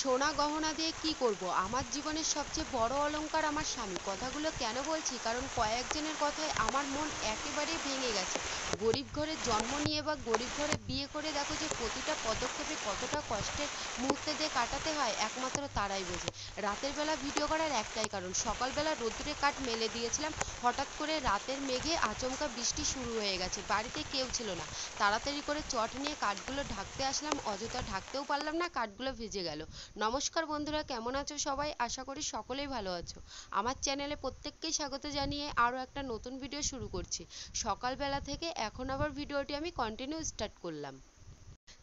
সোনা গহনা দিয়ে কি করব? আমার জীবনের সবচেয়ে বড় অলংকার আমার স্বামী। কথাগুলো কেন বলছি? কারণ কয়েকজনের কথায় আমার মন একেবারেই ভেঙে গেছে। গরিব ঘরে জন্ম নিয়ে বা গরিব ঘরে বিয়ে করে দেখো যে প্রতিটা পদক্ষেপে কতটা কষ্টের মুহূর্তে দিয়ে কাটাতে হয় একমাত্র তারাই বোঝে। রাতের বেলা ভিডিও করার একটাই কারণ, সকালবেলা রোদ্দুরে কাঠ মেলে দিয়েছিলাম, হঠাৎ করে রাতের মেঘে আচমকা বৃষ্টি শুরু হয়ে গেছে। বাড়িতে কেউ ছিল না। তাড়াতাড়ি করে চট নিয়ে কাঠগুলো ঢাকতে আসলাম, অযথা ঢাকতেও পারলাম না, কাঠগুলো ভিজে গেল। নমস্কার বন্ধুরা, কেমন আছো সবাই? আশা করি সকলেই ভালো আছো। আমার চ্যানেলে প্রত্যেককেই স্বাগত জানিয়ে আরও একটা নতুন ভিডিও শুরু করছি। সকালবেলা থেকে এখন আবার ভিডিওটি আমি কন্টিনিউ স্টার্ট করলাম।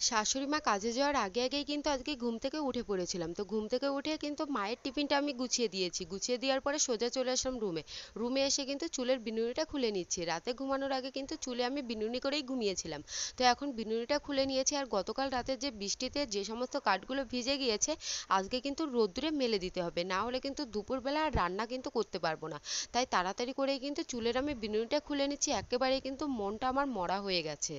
শাশুড়ি মা কাজে যাওয়ার আগে আগেই কিন্তু আজকে ঘুম থেকে উঠে পড়েছিলাম। তো ঘুম থেকে উঠে কিন্তু মায়ের টিফিনটা আমি গুছিয়ে দিয়েছি। গুছিয়ে দেওয়ার পরে সোজা চলে আসলাম রুমে। রুমে এসে কিন্তু চুলের বিনুনিটা খুলে নিচ্ছি। রাতে ঘুমানোর আগে কিন্তু চুলে আমি বিনুনি করেই ঘুমিয়েছিলাম। তো এখন বিনুনিটা খুলে নিয়েছি। আর গতকাল রাতে যে বৃষ্টিতে যে সমস্ত কাঠগুলো ভিজে গিয়েছে, আজকে কিন্তু রোদ্দুরে মেলে দিতে হবে, না হলে কিন্তু দুপুরবেলা আর রান্না কিন্তু করতে পারবো না। তাই তাড়াতাড়ি করেই কিন্তু চুলের আমি বিনুনিটা খুলে নিচ্ছি। একেবারেই কিন্তু মনটা আমার মরা হয়ে গেছে।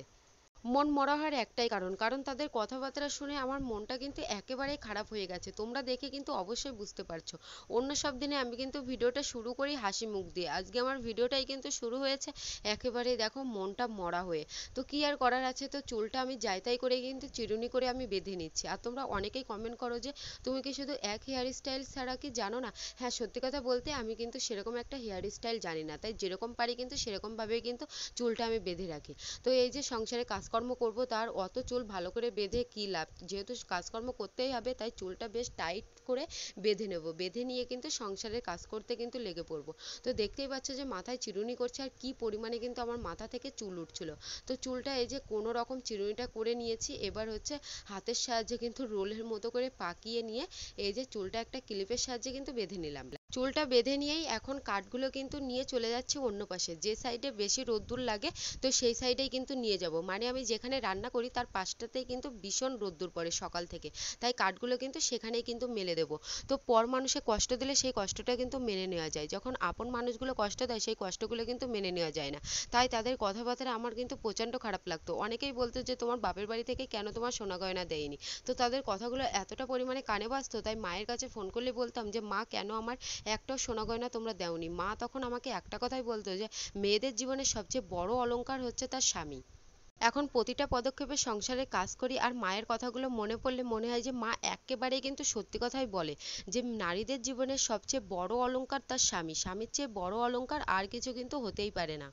মন মরা হওয়ার একটাই কারণ, তাদের কথাবার্তা শুনে আমার মনটা কিন্তু একেবারেই খারাপ হয়ে গেছে। তোমরা দেখে কিন্তু অবশ্যই বুঝতে পারছো। অন্য সব দিনে আমি কিন্তু ভিডিওটা শুরু করি হাসি মুখ দিয়ে, আজকে আমার ভিডিওটাই কিন্তু শুরু হয়েছে একেবারেই দেখো মনটা মরা হয়ে। তো কি আর করার আছে, তো চুলটা আমি যাই তাই করে কিন্তু চিরুনি করে আমি বেঁধে নিচ্ছি। আর তোমরা অনেকেই কমেন্ট করো যে তুমি কি শুধু এক হেয়ার স্টাইল ছাড়া কি জানো না? হ্যাঁ, সত্যি কথা বলতে আমি কিন্তু সেরকম একটা হেয়ার স্টাইল জানি না, তাই যেরকম পারি কিন্তু সেরকমভাবেই কিন্তু চুলটা আমি বেঁধে রাখি। তো এই যে সংসারে কাজকর্ম করব, তার অত চুল ভালো করে বেঁধে কি লাভ? যেহেতু কাজকর্ম করতেই হবে, তাই চুলটা বেশ টাইট করে বেঁধে নেব। বেঁধে নিয়ে কিন্তু সংসারের কাজ করতে কিন্তু লেগে পড়বো। তো দেখতেই পাচ্ছ যে মাথায় চিরুনি করছে, আর কি পরিমাণে কিন্তু আমার মাথা থেকে চুল উঠছিল। তো চুলটা এই যে কোনো রকম চিরুনিটা করে নিয়েছি। এবার হচ্ছে হাতের সাহায্যে কিন্তু রোলের মতো করে পাকিয়ে নিয়ে এই যে চুলটা একটা ক্লিপের সাহায্যে কিন্তু বেঁধে নিলাম। চুলটা বেঁধে নিয়েই এখন কাঠগুলো কিন্তু নিয়ে চলে যাচ্ছে অন্য পাশে, যে সাইডে বেশি রোদ্দুর লাগে তো সেই সাইডেই কিন্তু নিয়ে যাব। মানে আমি যেখানে রান্না করি তার পাশটাতেই কিন্তু ভীষণ রোদ্দুর পড়ে সকাল থেকে, তাই কাঠগুলো কিন্তু সেখানেই কিন্তু মেলে দেবো। তো পর মানুষে কষ্ট দিলে সেই কষ্টটা কিন্তু মেনে নেওয়া যায়, যখন আপন মানুষগুলো কষ্ট দেয় সেই কষ্টগুলো কিন্তু মেনে নেওয়া যায় না। তাই তাদের কথাবার্তা আমার কিন্তু প্রচণ্ড খারাপ লাগতো। অনেকেই বলতো যে তোমার বাপের বাড়ি থেকে কেন তোমার সোনা গয়না দেয়নি। তো তাদের কথাগুলো এতটা পরিমাণে কানে বাজতো, তাই মায়ের কাছে ফোন করলে বলতাম যে মা, কেন আমার একটাও সোনা গয়না তোমরা দেওনি? মা তখন আমাকে একটা কথাই বলতো যে মেয়েদের জীবনের সবচেয়ে বড় অলংকার হচ্ছে তার স্বামী। এখন প্রতিটা পদক্ষেপে সংসারে কাজ করি, আর মায়ের কথাগুলো মনে পড়লে মনে হয় যে মা একেবারেই কিন্তু সত্যি কথাই বলে, যে নারীদের জীবনের সবচেয়ে বড় অলংকার তার স্বামী। স্বামীর চেয়ে বড় অলংকার আর কিছু কিন্তু হতেই পারে না।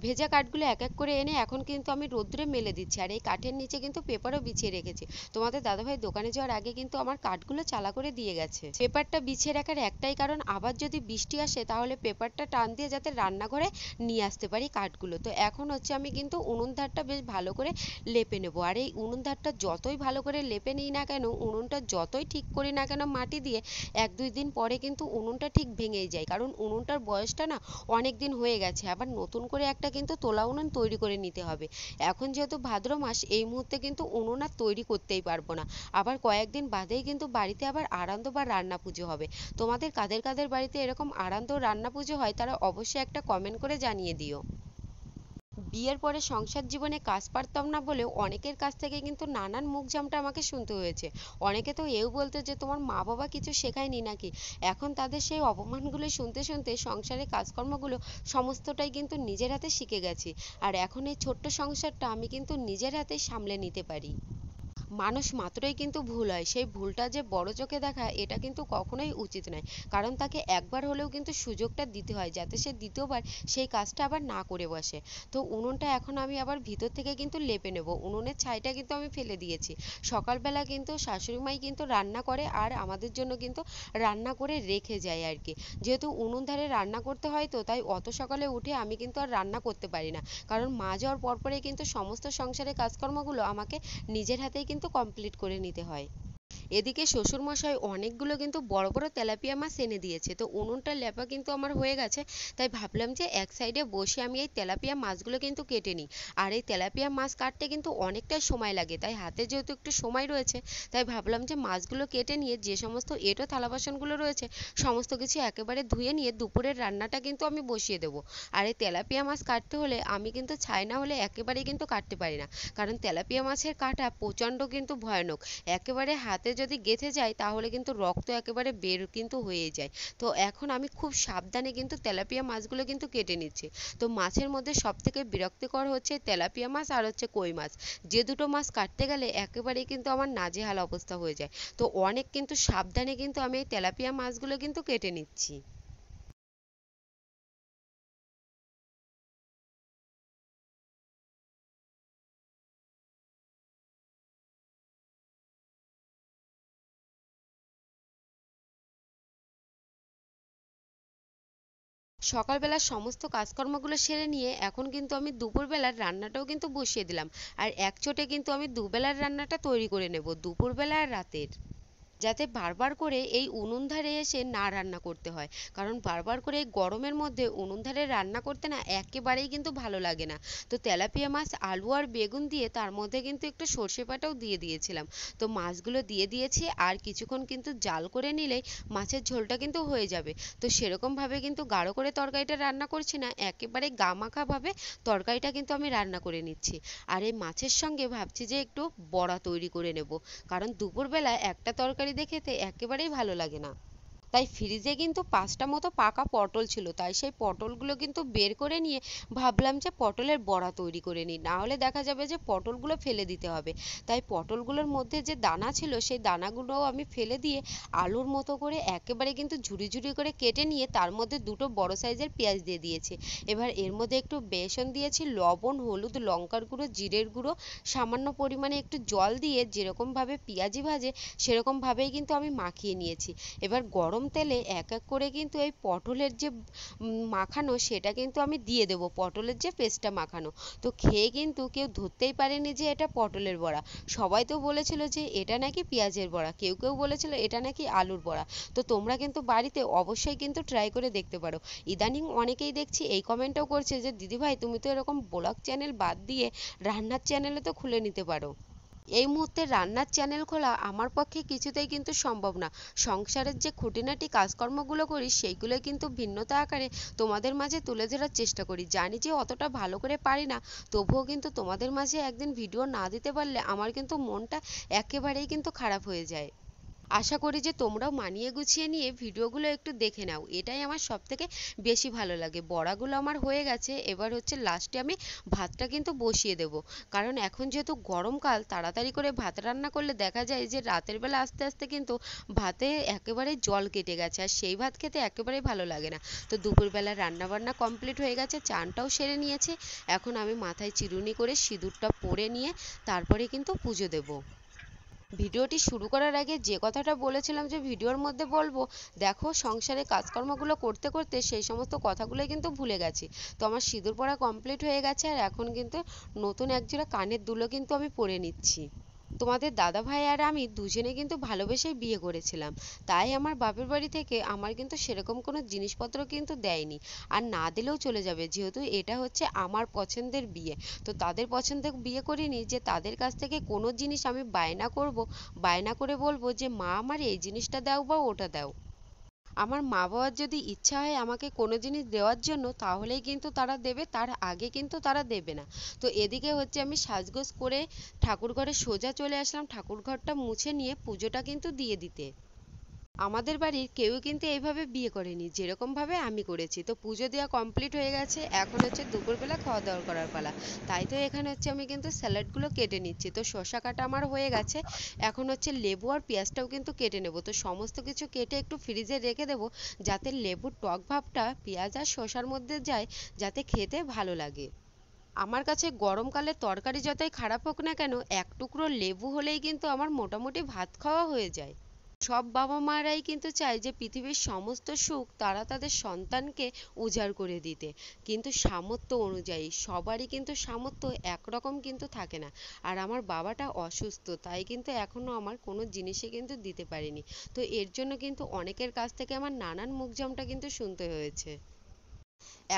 ভেজা কাঠগুলো এক এক করে এনে এখন কিন্তু আমি রোদ্দুরে মেলে দিচ্ছি, আর এই কাঠের নিচে কিন্তু পেপারও বিছিয়ে রেখেছি। তোমাদের দাদাভাই দোকানে যাওয়ার আগে কিন্তু আমার কাঠগুলো চালা করে দিয়ে গেছে। পেপারটা বিছিয়ে রাখার একটাই কারণ, আবার যদি বৃষ্টি আসে তাহলে পেপারটা টান দিয়ে যাতে রান্নাঘরে নিয়ে আসতে পারি কাঠগুলো। তো এখন হচ্ছে আমি কিন্তু উনুন ধারটা বেশ ভালো করে লেপে নেবো। আর এই উনুন ধারটা যতই ভালো করে লেপে নিই না কেন, উনুনটা যতই ঠিক করি না কেন মাটি দিয়ে, এক দুই দিন পরে কিন্তু উনুনটা ঠিক ভেঙেই যায়, কারণ উনুনটার বয়সটা না অনেক দিন হয়ে গেছে। আবার নতুন করে একটা কিন্তু তোলা উনুন তৈরি করে নিতে হবে। এখন যেহেতু ভাদ্র মাস, এই মুহূর্তে কিন্তু উনুন আর তৈরি করতেই পারবো না। আবার কয়েকদিন বাদেই কিন্তু বাড়িতে আবার আরান্দ বা রান্না পুজো হবে। তোমাদের কাদের কাদের বাড়িতে এরকম আরান্দ রান্না পুজো হয় তারা অবশ্যই একটা কমেন্ট করে জানিয়ে দিও। বিয়ের পরে সংসার জীবনে কাজ পারতাম না বলেও অনেকের কাছ থেকে কিন্তু নানান মুখঝামটা আমাকে শুনতে হয়েছে। অনেকে তো এও বলতো যে তোমার মা বাবা কিছু শেখায়নি নাকি। এখন তাদের সেই অপমানগুলো শুনতে শুনতে সংসারের কাজকর্মগুলো সমস্তটাই কিন্তু নিজের হাতে শিখে গেছি। আর এখন এই ছোট্ট সংসারটা আমি কিন্তু নিজের হাতে সামলে নিতে পারি। মানুষ মাত্রই কিন্তু ভুল হয়, সেই ভুলটা যে বড় চোখে দেখা এটা কিন্তু কখনোই উচিত নয়। কারণ তাকে একবার হলেও কিন্তু সুযোগটা দিতে হয়, যাতে সে দ্বিতীয়বার সেই কাজটা আবার না করে বসে। তো উনুনটা এখন আমি আবার ভিতর থেকে কিন্তু লেপে নেব। উনুনের ছাইটা কিন্তু আমি ফেলে দিয়েছি। সকালবেলা কিন্তু শাশুড়ি মাই কিন্তু রান্না করে, আর আমাদের জন্য কিন্তু রান্না করে রেখে যায় আর কি। যেহেতু উনুন ধারে রান্না করতে হয়, তো তাই অত সকালে উঠে আমি কিন্তু আর রান্না করতে পারি না, কারণ মা যাওয়ার পরপরেই কিন্তু সমস্ত সংসারের কাজকর্মগুলো আমাকে নিজের হাতেই কিন্তু কমপ্লিট করে নিতে হয়। এদিকে শ্বশুরমশাই অনেকগুলো কিন্তু বড় বড় তেলাপিয়া মাছ এনে দিয়েছে। তো উনুনটা লেপা কিন্তু আমার হয়ে গেছে, তাই ভাবলাম যে এক সাইডে বসে আমি এই তেলাপিয়া মাছগুলো কিন্তু কেটে নিই। আর এই তেলাপিয়া মাছ কাটতে কিন্তু অনেকটাই সময় লাগে, তাই হাতে যেহেতু একটু সময় রয়েছে, তাই ভাবলাম যে মাছগুলো কেটে নিয়ে যে সমস্ত এঁটো থালা বাসনগুলো রয়েছে সমস্ত কিছু একেবারে ধুয়ে নিয়ে দুপুরের রান্নাটা কিন্তু আমি বসিয়ে দেবো। আর এই তেলাপিয়া মাছ কাটতে হলে আমি কিন্তু ছাই না হলে একেবারেই কিন্তু কাটতে পারি না, কারণ তেলাপিয়া মাছের কাটা প্রচণ্ড কিন্তু ভয়ানক। একেবারে হাতে যদি গেঁথে যায় তাহলে কিন্তু রক্ত একেবারে বের কিন্তু হয়ে যায়। তো এখন আমি খুব সাবধানে কিন্তু তেলাপিয়া মাছগুলো কিন্তু কেটে নিচ্ছি। তো মাছের মধ্যে সবথেকে বিরক্তিকর হচ্ছে তেলাপিয়া মাছ আর হচ্ছে কই মাছ, যে দুটো মাছ কাটতে গেলে একেবারেই কিন্তু আমার নাজেহাল অবস্থা হয়ে যায়। তো অনেক কিন্তু সাবধানে কিন্তু আমি এই তেলাপিয়া মাছগুলো কিন্তু কেটে নিচ্ছি। সকালবেলার সমস্ত কাজকর্মগুলো সেরে নিয়ে এখন কিন্তু আমি দুপুরবেলার রান্নাটাও কিন্তু বসিয়ে দিলাম। আর একচোটে কিন্তু আমি দুবেলার রান্নাটা তৈরি করে নেব, দুপুরবেলা আর রাতের, যাতে বারবার করে এই উনুন ধারে এসে না রান্না করতে হয়। কারণ বারবার করে এই গরমের মধ্যে উনুন ধারে রান্না করতে না একেবারেই কিন্তু ভালো লাগে না। তো তেলাপিয়া মাছ আলু আর বেগুন দিয়ে তার মধ্যে কিন্তু একটু সর্ষে বাটাও দিয়ে দিয়েছিলাম। তো মাছগুলো দিয়ে দিয়েছি, আর কিছুক্ষণ কিন্তু জাল করে নিলেই মাছের ঝোলটা কিন্তু হয়ে যাবে। তো সেরকমভাবে কিন্তু গাঢ় করে তরকারিটা রান্না করছি না, একেবারে গামাখাভাবে তরকারিটা কিন্তু আমি রান্না করে নিচ্ছি। আর এই মাছের সঙ্গে ভাবছি যে একটু বড়া তৈরি করে নেব, কারণ দুপুরবেলা একটা তরকারি দিয়ে খেতে একেবারেই ভালো লাগে না। তাই ফ্রিজে কিন্তু 5টা মতো পাকা পটল ছিল, তাই সেই পটলগুলো কিন্তু বের করে নিয়ে ভাবলাম যে পটলের বড়া তৈরি করে নিই, না হলে দেখা যাবে যে পটলগুলো ফেলে দিতে হবে। তাই পটলগুলোর মধ্যে যে দানা ছিল সেই দানাগুলোও আমি ফেলে দিয়ে আলুর মতো করে একেবারে কিন্তু ঝুরি ঝুরি করে কেটে নিয়ে তার মধ্যে দুটো বড় সাইজের পেঁয়াজ দিয়ে দিয়েছি। এবার এর মধ্যে একটু বেসন দিয়েছি, লবণ, হলুদ, লঙ্কার গুঁড়ো, জিরের গুঁড়ো, সামান্য পরিমাণে একটু জল দিয়ে যেরকমভাবে পেঁয়াজি ভাজে সেরকমভাবেই কিন্তু আমি মাখিয়ে নিয়েছি। এবার গরম তেলে এক এক করে কিন্তু এই পটলের যে মাখানো সেটা কিন্তু আমি দিয়ে দেবো, পটলের যে পেস্টটা মাখানো। তো খেয়ে কিন্তু কেউ ধরতেই পারেনি যে এটা পটলের বড়া। সবাই তো বলেছিল যে এটা নাকি পেঁয়াজের বড়া, কেউ কেউ বলেছিল এটা নাকি আলুর বড়া। তো তোমরা কিন্তু বাড়িতে অবশ্যই কিন্তু ট্রাই করে দেখতে পারো। ইদানিং অনেকেই দেখছি এই কমেন্টও করছে যে দিদিভাই তুমি তো এরকম ব্লগ চ্যানেল বাদ দিয়ে রান্নার চ্যানেলে তো খুলে নিতে পারো। এই মুহূর্তে রান্নার চ্যানেল খোলা আমার পক্ষে কিছুতেই কিন্তু সম্ভব না। সংসারের যে খুঁটিনাটি কাজকর্মগুলো করি সেইগুলোই কিন্তু ভিন্নতা আকারে তোমাদের মাঝে তুলে ধরার চেষ্টা করি। জানি যে অতটা ভালো করে পারি না, তবুও কিন্তু তোমাদের মাঝে একদিন ভিডিও না দিতে পারলে আমার কিন্তু মনটা একেবারেই কিন্তু খারাপ হয়ে যায়। আশা করি যে তোমরাও মানিয়ে গুছিয়ে নিয়ে ভিডিওগুলো একটু দেখে নাও, এটাই আমার সব থেকে বেশি ভালো লাগে। বড়াগুলো আমার হয়ে গেছে, এবার হচ্ছে লাস্টে আমি ভাতটা কিন্তু বসিয়ে দেব। কারণ এখন যেহেতু গরমকাল, তাড়াতাড়ি করে ভাত রান্না করলে দেখা যায় যে রাতের বেলা আস্তে আস্তে কিন্তু ভাতে একেবারে জল কেটে গেছে, আর সেই ভাত খেতে একেবারেই ভালো লাগে না। তো দুপুরবেলা রান্না বান্না কমপ্লিট হয়ে গেছে, চানটাও সেরে নিয়েছে। এখন আমি মাথায় চিরুনি করে সিঁদুরটা পরে নিয়ে তারপরে কিন্তু পুজো দেব। ভিডিওটি শুরু করার আগে যে কথাটা বলেছিলাম যে ভিডিওর মধ্যে বলবো, দেখো সংসারে কাজকর্মগুলো করতে করতে সেই সমস্ত কথাগুলোই কিন্তু ভুলে গেছি। তো আমার সিঁদুর পরা কমপ্লিট হয়ে গেছে, আর এখন কিন্তু নতুন একজোড়া কানের দুলও কিন্তু আমি পরে নিচ্ছি। তোমাদের দাদা ভাই আর আমি দুজনে কিন্তু ভালোবেসেই বিয়ে করেছিলাম, তাই আমার বাপের বাড়ি থেকে আমার কিন্তু সেরকম কোনো জিনিসপত্র কিন্তু দেয়নি, আর না দিলেও চলে যাবে, যেহেতু এটা হচ্ছে আমার পছন্দের বিয়ে। তো তাদের পছন্দে বিয়ে করিনি যে তাদের কাছ থেকে কোনো জিনিস আমি বায়না করব, বায়না করে বলবো যে মা আমার এই জিনিসটা দাও বা ওটা দাও। আমার মা বাবার যদি ইচ্ছা হয় আমাকে কোনো জিনিস দেওয়ার জন্য তাহলেই কিন্তু তারা দেবে, তার আগে কিন্তু তারা দেবে না। তো এদিকে হচ্ছে আমি সাজগোজ করে ঠাকুর ঘরে সোজা চলে আসলাম ঠাকুর ঘরটা মুছে নিয়ে পুজোটা কিন্তু দিয়ে দিতে। আমাদের বাড়ির কেউ কিন্তু এইভাবে বিয়ে করেনি যেরকম ভাবে আমি করেছি। তো পুজো দেওয়া কমপ্লিট হয়ে গেছে, এখন হচ্ছে দুপুরবেলা খাওয়া দাওয়া করার পালা। তাই তো এখানে হচ্ছে আমি কিন্তু স্যালাডগুলো কেটে নিচ্ছি। তো শসা কাটা আমার হয়ে গেছে, এখন হচ্ছে লেবু আর পেঁয়াজটাও কিন্তু কেটে নেব। তো সমস্ত কিছু কেটে একটু ফ্রিজে রেখে দেবো, যাতে লেবুর টক ভাবটা পেঁয়াজ আর শসার মধ্যে যায়, যাতে খেতে ভালো লাগে। আমার কাছে গরমকালে তরকারি যতই খারাপ হোক না কেন, এক টুকরো লেবু হলেই কিন্তু আমার মোটামুটি ভাত খাওয়া হয়ে যায়। সব বাবা মারাই কিন্তু চায় যে পৃথিবীর সমস্ত সুখ তারা তাদের সন্তানকে উজাড় করে দিতে, কিন্তু সামর্থ্য অনুযায়ী সবারই কিন্তু সামর্থ্য একরকম কিন্তু থাকে না। আর আমার বাবাটা অসুস্থ, তাই কিন্তু এখনো আমার কোনো জিনিসই কিন্তু দিতে পারিনি। তো এর জন্য কিন্তু অনেকের কাছ থেকে আমার নানান মুখজমটা কিন্তু শুনতে হয়েছে।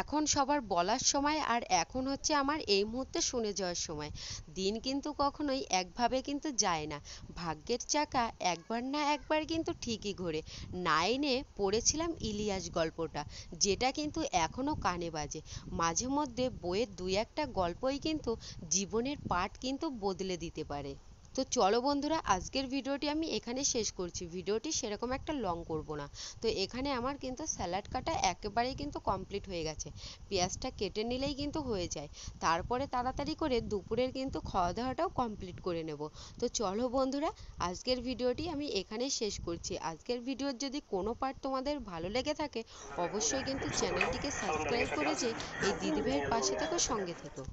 এখন সবার বলার সময়, আর এখন হচ্ছে আমার এই মুহূর্তে শুনে যাওয়ার সময়। দিন কিন্তু কখনোই একভাবে কিন্তু যায় না, ভাগ্যের চাকা একবার না একবার কিন্তু ঠিকই ঘোরে। 9-এ পড়েছিলাম ইলিয়াস গল্পটা, যেটা কিন্তু এখনো কানে বাজে। মাঝে মধ্যে বইয়ের দুই একটা গল্পই কিন্তু জীবনের পাঠ কিন্তু বদলে দিতে পারে। তো চলো বন্ধুরা, আজকের ভিডিওটি আমি এখানে শেষ করছি। ভিডিওটি সেরকম একটা লং করব না। তো এখানে আমার কিন্তু স্যালাড কাটা একেবারেই কিন্তু কমপ্লিট হয়ে গেছে। পেঁয়াজটা কেটে নিলেই কিন্তু হয়ে যায়। তারপরে তাড়াতাড়ি করে দুপুরের কিন্তু খাওয়া দাওয়াটাও কমপ্লিট করে নেব। তো চলো বন্ধুরা, আজকের ভিডিওটি আমি এখানেই শেষ করছি। আজকের ভিডিওর যদি কোনো পার্ট তোমাদের ভালো লেগে থাকে, অবশ্যই কিন্তু চ্যানেলটিকে সাবস্ক্রাইব করে যে এই দিদিভাইয়ের পাশে থেকো, সঙ্গে থেকো।